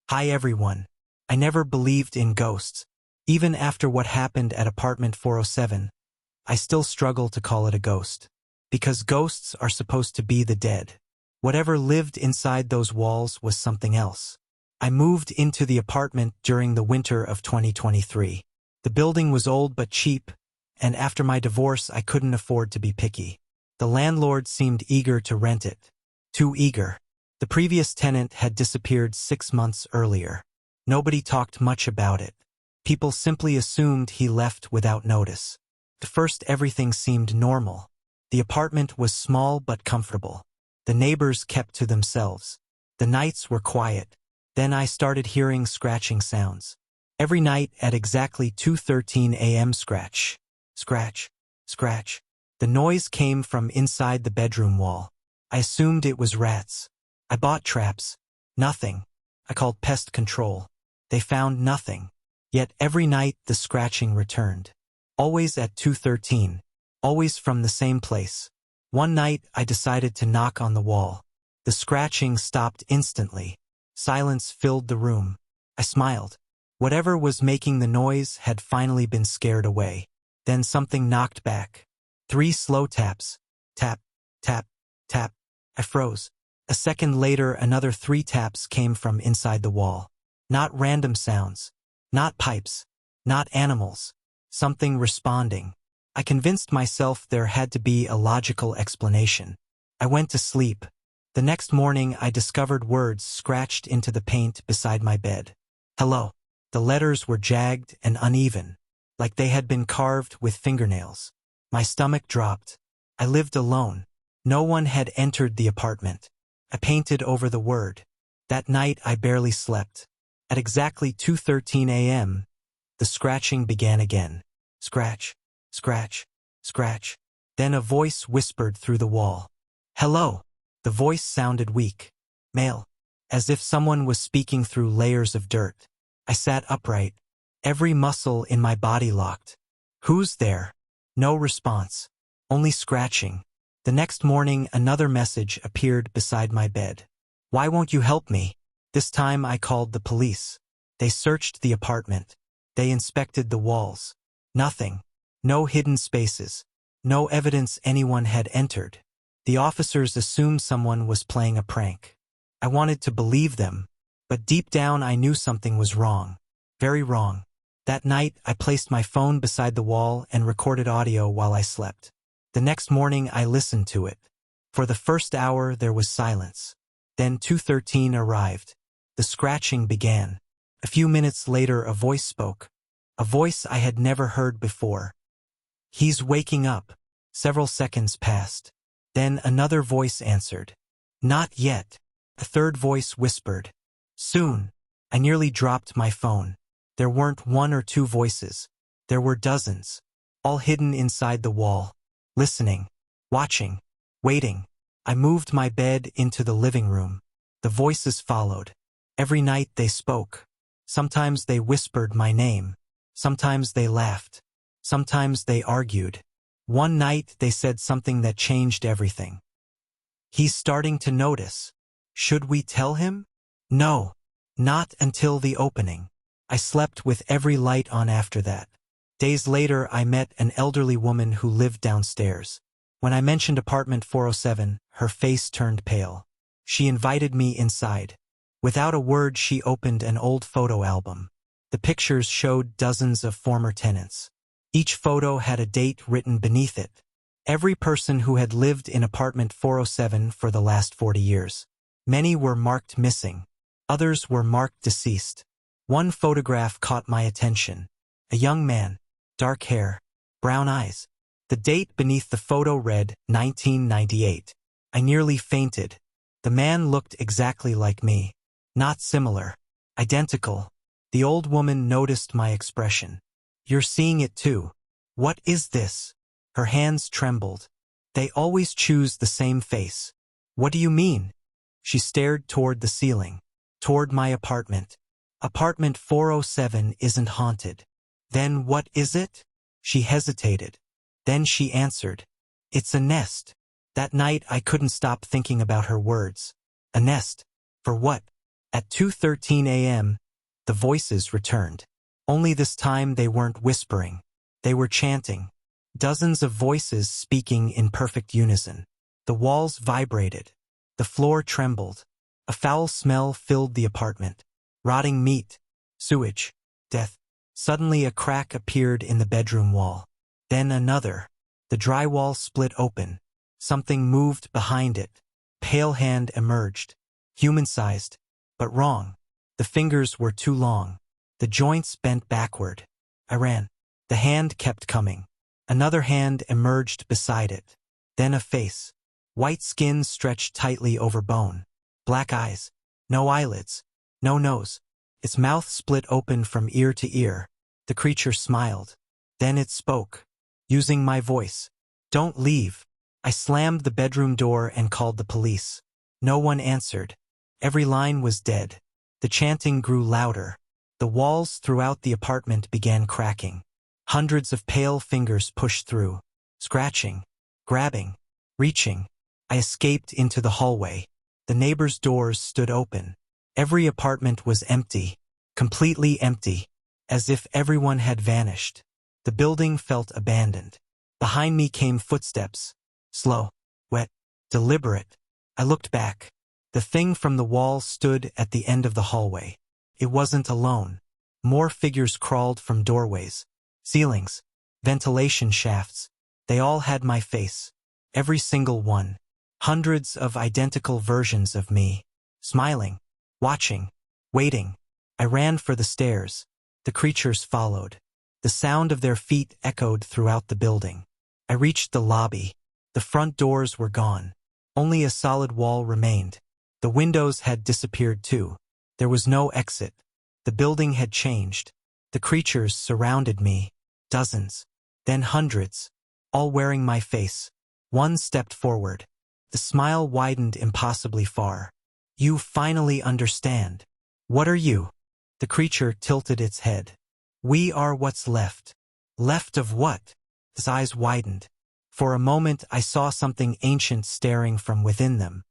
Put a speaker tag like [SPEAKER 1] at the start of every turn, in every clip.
[SPEAKER 1] Hi everyone. I never believed in ghosts. Even after what happened at apartment 407, I still struggle to call it a ghost. Because ghosts are supposed to be the dead. Whatever lived inside those walls was something else. I moved into the apartment during the winter of 2023. The building was old but cheap, and after my divorce I couldn't afford to be picky. The landlord seemed eager to rent it. Too eager. The previous tenant had disappeared 6 months earlier. Nobody talked much about it. People simply assumed he left without notice. At first everything seemed normal. The apartment was small but comfortable. The neighbors kept to themselves. The nights were quiet. Then I started hearing scratching sounds. Every night at exactly 2:13 a.m. scratch. Scratch. Scratch. The noise came from inside the bedroom wall. I assumed it was rats. I bought traps. Nothing. I called pest control. They found nothing. Yet every night the scratching returned. Always at 2:13. Always from the same place. One night I decided to knock on the wall. The scratching stopped instantly. Silence filled the room. I smiled. Whatever was making the noise had finally been scared away. Then something knocked back. 3 slow taps. Tap, tap, tap. I froze. A second later another 3 taps came from inside the wall. Not random sounds. Not pipes. Not animals. Something responding. I convinced myself there had to be a logical explanation. I went to sleep. The next morning I discovered words scratched into the paint beside my bed. Hello. The letters were jagged and uneven, like they had been carved with fingernails. My stomach dropped. I lived alone. No one had entered the apartment. I painted over the word. That night I barely slept. At exactly 2:13 a.m., the scratching began again. Scratch, scratch, scratch. Then a voice whispered through the wall. Hello. The voice sounded weak. Male. As if someone was speaking through layers of dirt. I sat upright. Every muscle in my body locked. Who's there? No response. Only scratching. The next morning another message appeared beside my bed. Why won't you help me? This time I called the police. They searched the apartment. They inspected the walls. Nothing. No hidden spaces. No evidence anyone had entered. The officers assumed someone was playing a prank. I wanted to believe them, but deep down I knew something was wrong. Very wrong. That night I placed my phone beside the wall and recorded audio while I slept. The next morning I listened to it. For the first hour there was silence. Then 2:13 arrived. The scratching began. A few minutes later a voice spoke. A voice I had never heard before. He's waking up. Several seconds passed. Then another voice answered. Not yet. A third voice whispered. Soon. I nearly dropped my phone. There weren't 1 or 2 voices. There were dozens. All hidden inside the wall. Listening. Watching. Waiting. I moved my bed into the living room. The voices followed. Every night they spoke. Sometimes they whispered my name. Sometimes they laughed. Sometimes they argued. One night they said something that changed everything. He's starting to notice. Should we tell him? No. Not until the opening. I slept with every light on after that. Days later I met an elderly woman who lived downstairs. When I mentioned apartment 407, her face turned pale. She invited me inside. Without a word she opened an old photo album. The pictures showed dozens of former tenants. Each photo had a date written beneath it. Every person who had lived in apartment 407 for the last 40 years. Many were marked missing. Others were marked deceased. One photograph caught my attention. A young man. Dark hair. Brown eyes. The date beneath the photo read 1998. I nearly fainted. The man looked exactly like me. Not similar. Identical. The old woman noticed my expression. You're seeing it too. What is this? Her hands trembled. They always choose the same face. What do you mean? She stared toward the ceiling. Toward my apartment. Apartment 407 isn't haunted. Then what is it? She hesitated. Then she answered. It's a nest. That night I couldn't stop thinking about her words. A nest. For what? At 2:13 a.m., the voices returned. Only this time they weren't whispering. They were chanting. Dozens of voices speaking in perfect unison. The walls vibrated. The floor trembled. A foul smell filled the apartment. Rotting meat, sewage, death. Suddenly a crack appeared in the bedroom wall. Then another. The drywall split open. Something moved behind it. Pale hand emerged. Human-sized, but wrong. The fingers were too long. The joints bent backward. I ran. The hand kept coming. Another hand emerged beside it. Then a face. White skin stretched tightly over bone. Black eyes. No eyelids. No nose. Its mouth split open from ear to ear. The creature smiled. Then it spoke. Using my voice. Don't leave. I slammed the bedroom door and called the police. No one answered. Every line was dead. The chanting grew louder. The walls throughout the apartment began cracking. Hundreds of pale fingers pushed through. Scratching. Grabbing. Reaching. I escaped into the hallway. The neighbors' doors stood open. Every apartment was empty. Completely empty. As if everyone had vanished. The building felt abandoned. Behind me came footsteps. Slow. Wet. Deliberate. I looked back. The thing from the wall stood at the end of the hallway. It wasn't alone. More figures crawled from doorways, ceilings, ventilation shafts. They all had my face. Every single one. Hundreds of identical versions of me. Smiling. Watching. Waiting. I ran for the stairs. The creatures followed. The sound of their feet echoed throughout the building. I reached the lobby. The front doors were gone. Only a solid wall remained. The windows had disappeared too. There was no exit. The building had changed. The creatures surrounded me. Dozens. Then hundreds. All wearing my face. One stepped forward. The smile widened impossibly far. You finally understand. What are you? The creature tilted its head. We are what's left. Left of what? His eyes widened. For a moment I saw something ancient staring from within them.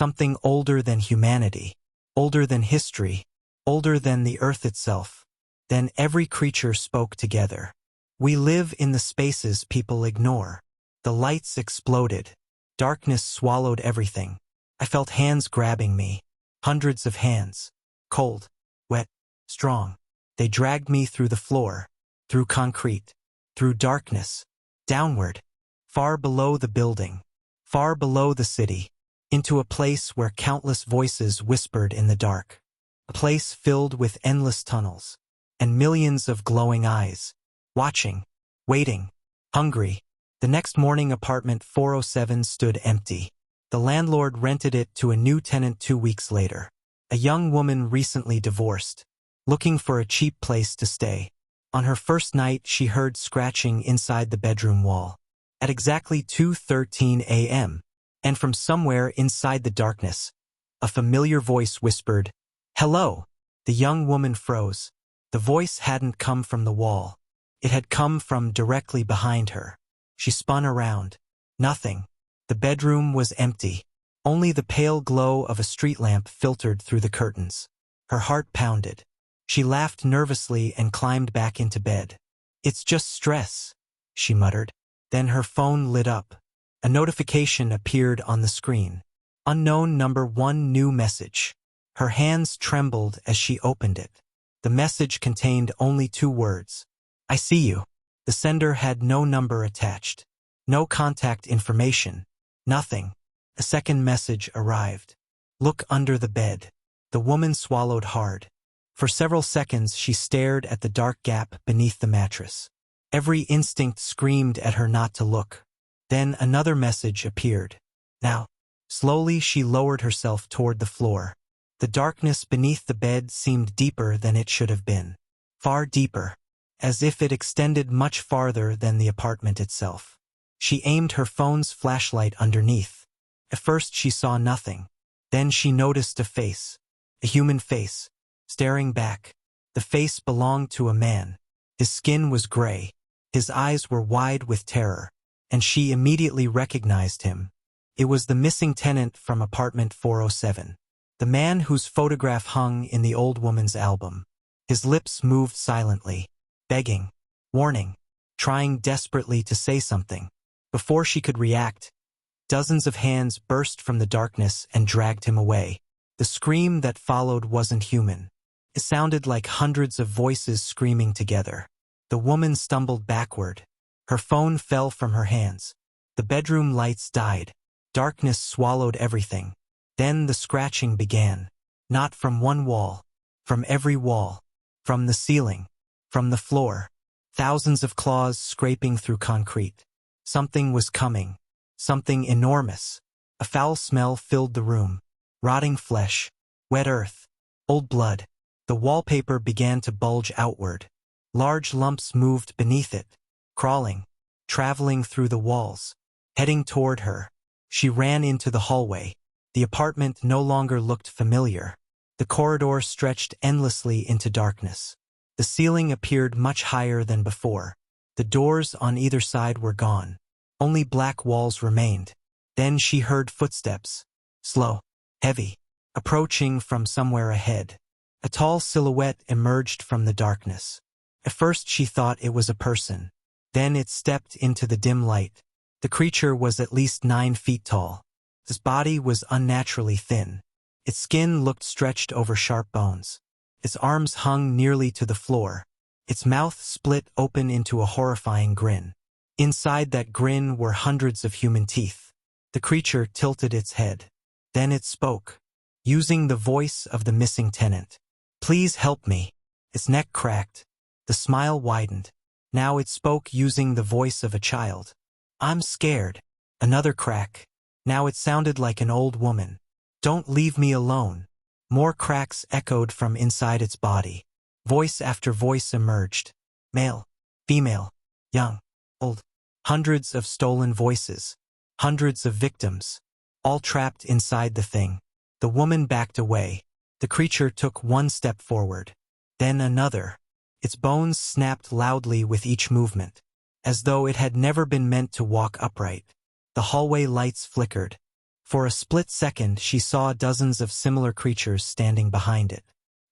[SPEAKER 1] Something older than humanity. Older than history. Older than the earth itself. Then every creature spoke together. We live in the spaces people ignore. The lights exploded. Darkness swallowed everything. I felt hands grabbing me. Hundreds of hands. Cold. Wet. Strong. They dragged me through the floor. Through concrete. Through darkness. Downward. Far below the building. Far below the city. Into a place where countless voices whispered in the dark. A place filled with endless tunnels. And millions of glowing eyes. Watching. Waiting. Hungry. The next morning apartment 407 stood empty. The landlord rented it to a new tenant 2 weeks later. A young woman recently divorced. Looking for a cheap place to stay. On her first night she heard scratching inside the bedroom wall. At exactly 2:13 a.m. And from somewhere inside the darkness, a familiar voice whispered, "Hello." The young woman froze. The voice hadn't come from the wall. It had come from directly behind her. She spun around. Nothing. The bedroom was empty. Only the pale glow of a street lamp filtered through the curtains. Her heart pounded. She laughed nervously and climbed back into bed. "It's just stress," she muttered. Then her phone lit up. A notification appeared on the screen. Unknown number 1 new message. Her hands trembled as she opened it. The message contained only 2 words. "I see you." The sender had no number attached. No contact information. Nothing. A second message arrived. "Look under the bed." The woman swallowed hard. For several seconds she stared at the dark gap beneath the mattress. Every instinct screamed at her not to look. Then another message appeared. Now. Slowly she lowered herself toward the floor. The darkness beneath the bed seemed deeper than it should have been. Far deeper. As if it extended much farther than the apartment itself. She aimed her phone's flashlight underneath. At first she saw nothing. Then she noticed a face. A human face. Staring back. The face belonged to a man. His skin was gray. His eyes were wide with terror. And she immediately recognized him. It was the missing tenant from apartment 407. The man whose photograph hung in the old woman's album. His lips moved silently, begging, warning, trying desperately to say something. Before she could react, dozens of hands burst from the darkness and dragged him away. The scream that followed wasn't human. It sounded like hundreds of voices screaming together. The woman stumbled backward. Her phone fell from her hands. The bedroom lights died. Darkness swallowed everything. Then the scratching began. Not from one wall. From every wall. From the ceiling. From the floor. Thousands of claws scraping through concrete. Something was coming. Something enormous. A foul smell filled the room. Rotting flesh. Wet earth. Old blood. The wallpaper began to bulge outward. Large lumps moved beneath it. Crawling. Traveling through the walls. Heading toward her. She ran into the hallway. The apartment no longer looked familiar. The corridor stretched endlessly into darkness. The ceiling appeared much higher than before. The doors on either side were gone. Only black walls remained. Then she heard footsteps. Slow. Heavy. Approaching from somewhere ahead. A tall silhouette emerged from the darkness. At first she thought it was a person. Then it stepped into the dim light. The creature was at least 9 feet tall. His body was unnaturally thin. Its skin looked stretched over sharp bones. Its arms hung nearly to the floor. Its mouth split open into a horrifying grin. Inside that grin were hundreds of human teeth. The creature tilted its head. Then it spoke, using the voice of the missing tenant. "Please help me." Its neck cracked. The smile widened. Now it spoke using the voice of a child. "I'm scared." Another crack. Now it sounded like an old woman. "Don't leave me alone." More cracks echoed from inside its body. Voice after voice emerged. Male, female, young, old. Hundreds of stolen voices. Hundreds of victims. All trapped inside the thing. The woman backed away. The creature took one step forward. Then another. Its bones snapped loudly with each movement, as though it had never been meant to walk upright. The hallway lights flickered. For a split second she saw dozens of similar creatures standing behind it.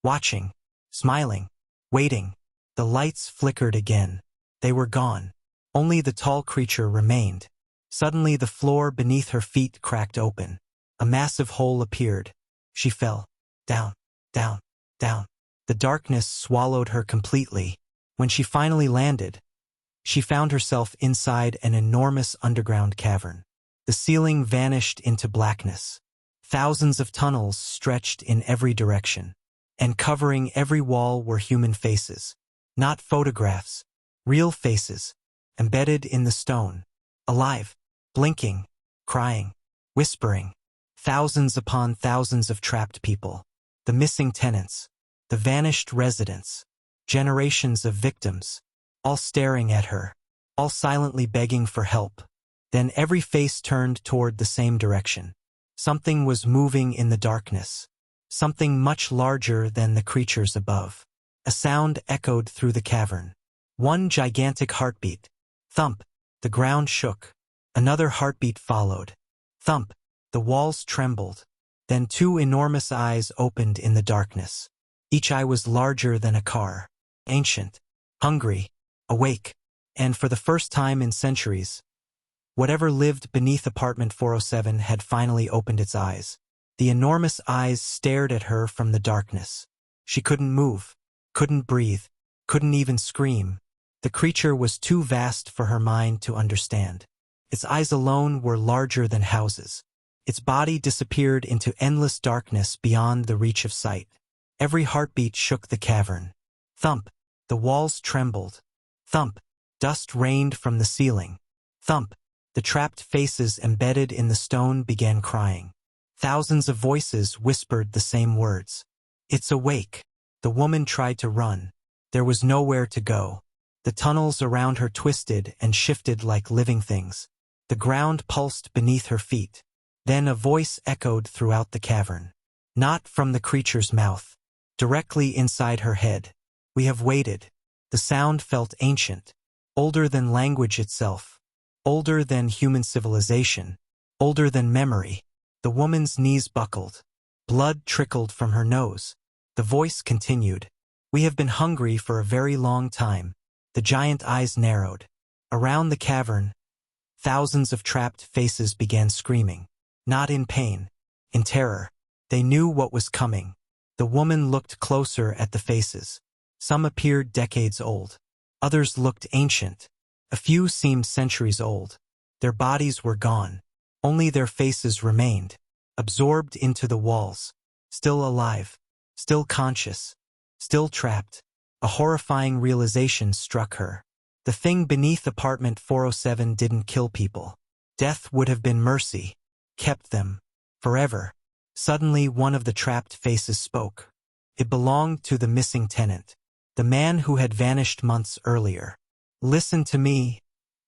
[SPEAKER 1] Watching. Smiling. Waiting. The lights flickered again. They were gone. Only the tall creature remained. Suddenly the floor beneath her feet cracked open. A massive hole appeared. She fell. Down. Down. Down. The darkness swallowed her completely. When she finally landed, she found herself inside an enormous underground cavern. The ceiling vanished into blackness. Thousands of tunnels stretched in every direction. And covering every wall were human faces. Not photographs. Real faces. Embedded in the stone. Alive. Blinking. Crying. Whispering. Thousands upon thousands of trapped people. The missing tenants. The vanished residents. Generations of victims. All staring at her. All silently begging for help. Then every face turned toward the same direction. Something was moving in the darkness. Something much larger than the creatures above. A sound echoed through the cavern. One gigantic heartbeat. Thump. The ground shook. Another heartbeat followed. Thump. The walls trembled. Then 2 enormous eyes opened in the darkness. Each eye was larger than a car. Ancient. Hungry. Awake. And for the first time in centuries, whatever lived beneath apartment 407 had finally opened its eyes. The enormous eyes stared at her from the darkness. She couldn't move. Couldn't breathe. Couldn't even scream. The creature was too vast for her mind to understand. Its eyes alone were larger than houses. Its body disappeared into endless darkness beyond the reach of sight. Every heartbeat shook the cavern. Thump. The walls trembled. Thump. Dust rained from the ceiling. Thump. The trapped faces embedded in the stone began crying. Thousands of voices whispered the same words. "It's awake." The woman tried to run. There was nowhere to go. The tunnels around her twisted and shifted like living things. The ground pulsed beneath her feet. Then a voice echoed throughout the cavern. Not from the creature's mouth. Directly inside her head. "We have waited." The sound felt ancient. Older than language itself. Older than human civilization. Older than memory. The woman's knees buckled. Blood trickled from her nose. The voice continued. "We have been hungry for a very long time." The giant eyes narrowed. Around the cavern, thousands of trapped faces began screaming. Not in pain, in terror. They knew what was coming. The woman looked closer at the faces. Some appeared decades old. Others looked ancient. A few seemed centuries old. Their bodies were gone. Only their faces remained, absorbed into the walls. Still alive, still conscious, still trapped. A horrifying realization struck her. The thing beneath apartment 407 didn't kill people. Death would have been mercy. Kept them. Forever. Suddenly one of the trapped faces spoke. It belonged to the missing tenant. The man who had vanished months earlier. "Listen to me,"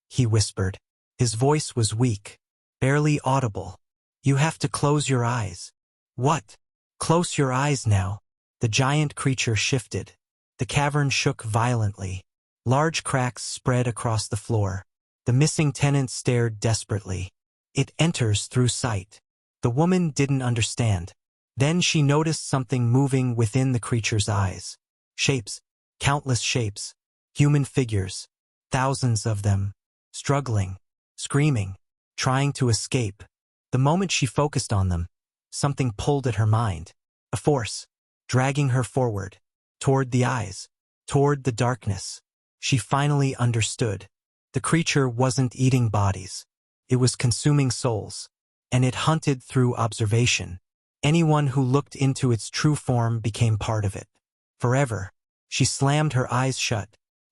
[SPEAKER 1] he whispered. His voice was weak, barely audible. "You have to close your eyes." "What?" "Close your eyes now." The giant creature shifted. The cavern shook violently. Large cracks spread across the floor. The missing tenant stared desperately. "It enters through sight." The woman didn't understand. Then she noticed something moving within the creature's eyes. Shapes, countless shapes, human figures, thousands of them, struggling, screaming, trying to escape. The moment she focused on them, something pulled at her mind. A force, dragging her forward, toward the eyes, toward the darkness. She finally understood. The creature wasn't eating bodies. It was consuming souls. And it hunted through observation. Anyone who looked into its true form became part of it. Forever. She slammed her eyes shut.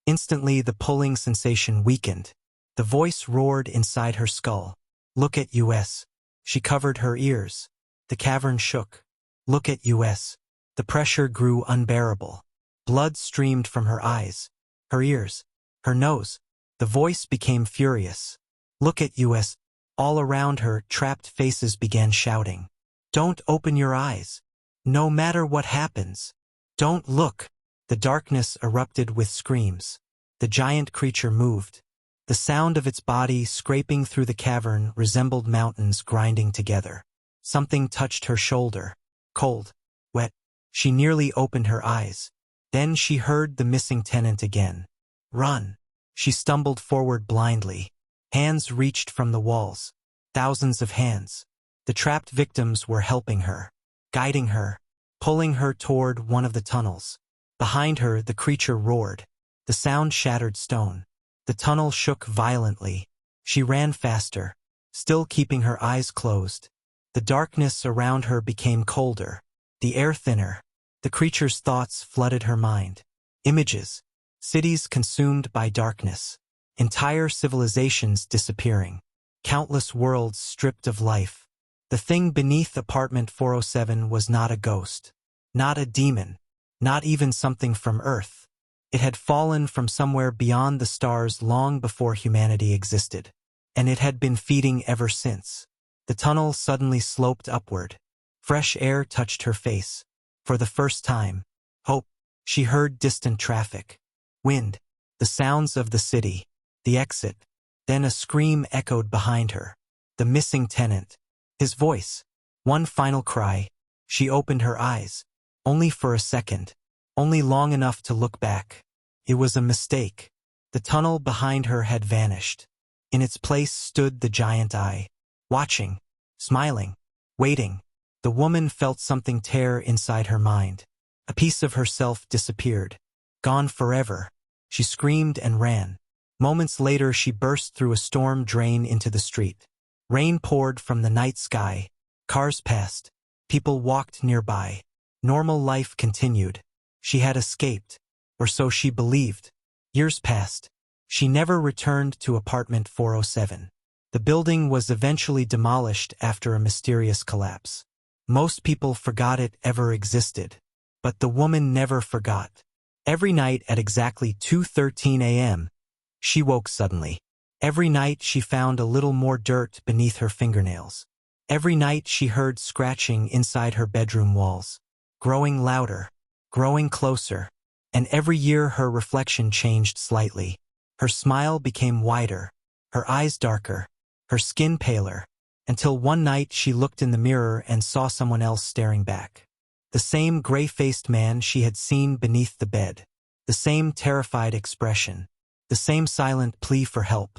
[SPEAKER 1] Instantly the pulling sensation weakened. The voice roared inside her skull. "Look at us." She covered her ears. The cavern shook. "Look at us." The pressure grew unbearable. Blood streamed from her eyes, her ears, her nose. The voice became furious. "Look at us." All around her, trapped faces began shouting. "Don't open your eyes. No matter what happens. Don't look." The darkness erupted with screams. The giant creature moved. The sound of its body scraping through the cavern resembled mountains grinding together. Something touched her shoulder. Cold. Wet. She nearly opened her eyes. Then she heard the missing tenant again. "Run." She stumbled forward blindly. Hands reached from the walls. Thousands of hands. The trapped victims were helping her, guiding her, pulling her toward one of the tunnels. Behind her, the creature roared. The sound shattered stone. The tunnel shook violently. She ran faster, still keeping her eyes closed. The darkness around her became colder, the air thinner. The creature's thoughts flooded her mind. Images. Cities consumed by darkness. Entire civilizations disappearing. Countless worlds stripped of life. The thing beneath apartment 407 was not a ghost. Not a demon. Not even something from Earth. It had fallen from somewhere beyond the stars long before humanity existed. And it had been feeding ever since. The tunnel suddenly sloped upward. Fresh air touched her face. For the first time, hope. She heard distant traffic. Wind. The sounds of the city. The exit. Then a scream echoed behind her. The missing tenant. His voice. One final cry. She opened her eyes. Only for a second. Only long enough to look back. It was a mistake. The tunnel behind her had vanished. In its place stood the giant eye. Watching. Smiling. Waiting. The woman felt something tear inside her mind. A piece of herself disappeared. Gone forever. She screamed and ran. Moments later she burst through a storm drain into the street. Rain poured from the night sky. Cars passed. People walked nearby. Normal life continued. She had escaped. Or so she believed. Years passed. She never returned to apartment 407. The building was eventually demolished after a mysterious collapse. Most people forgot it ever existed. But the woman never forgot. Every night at exactly 2:13 a.m., she woke suddenly. Every night she found a little more dirt beneath her fingernails. Every night she heard scratching inside her bedroom walls. Growing louder. Growing closer. And every year her reflection changed slightly. Her smile became wider. Her eyes darker. Her skin paler. until one night she looked in the mirror and saw someone else staring back. The same gray-faced man she had seen beneath the bed. The same terrified expression. The same silent plea for help.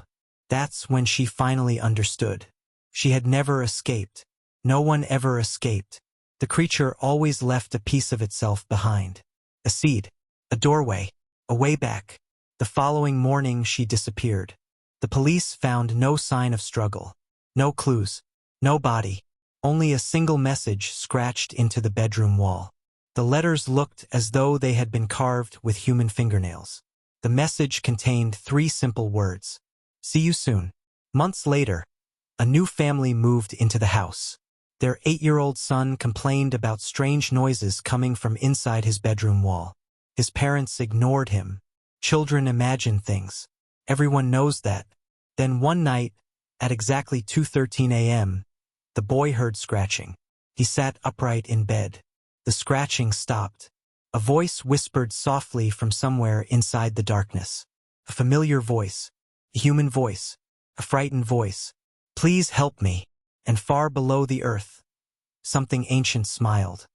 [SPEAKER 1] That's when she finally understood. She had never escaped. No one ever escaped. The creature always left a piece of itself behind. A seed. A doorway. A way back. The following morning she disappeared. The police found no sign of struggle. No clues. No body. Only a single message scratched into the bedroom wall. The letters looked as though they had been carved with human fingernails. The message contained 3 simple words. See you soon. Months later, a new family moved into the house. Their 8-year-old son complained about strange noises coming from inside his bedroom wall. His parents ignored him. Children imagine things. Everyone knows that. Then one night, at exactly 2:13 a.m., the boy heard scratching. He sat upright in bed. The scratching stopped. A voice whispered softly from somewhere inside the darkness. A familiar voice. A human voice. A frightened voice. Please help me. And far below the earth, something ancient smiled.